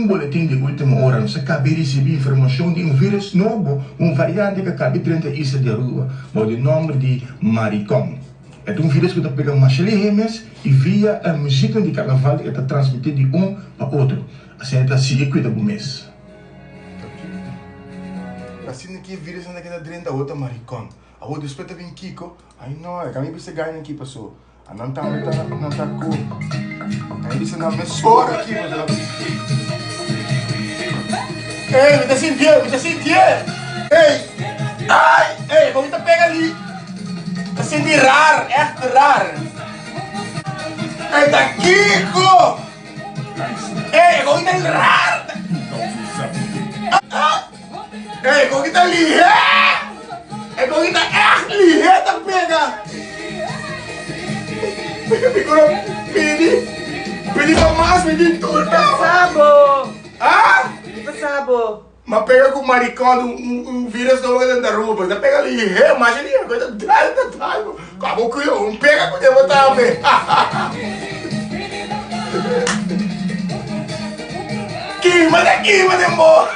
boletim de última hora, você acaba de receber informação de vírus novo, variante que acaba de 30 islas de rua, com o nome de Maricón. É vírus que está pegando mais remes e via a música de carnaval que está transmitindo de para outro. Assim, está se cuida do mês. Assim que vírus anda que está dentro da outra Maricón. A outra espeta vem Kiko, aí não, é que a mim precisa ganhar aqui, passou. A não tá com. Aí disse na mesora aqui, Ei, me tá sentindo! Ei! Ai! Ei, como tá pega ali? Tá sentindo rar, rar! Ei, tá Kiko! Ei, como tá rar! Ei, como tá ali? É como tá ali, tá pega! Pedi pra mais, pedi tudo! Sabo! Ah? Sabo! Mas pega com o maricão vírus novo dentro da rua, ainda pega ali, mas ali, coisa tá acabou com eu, pega com eu, botar bem. Que, mas aqui, mas demora!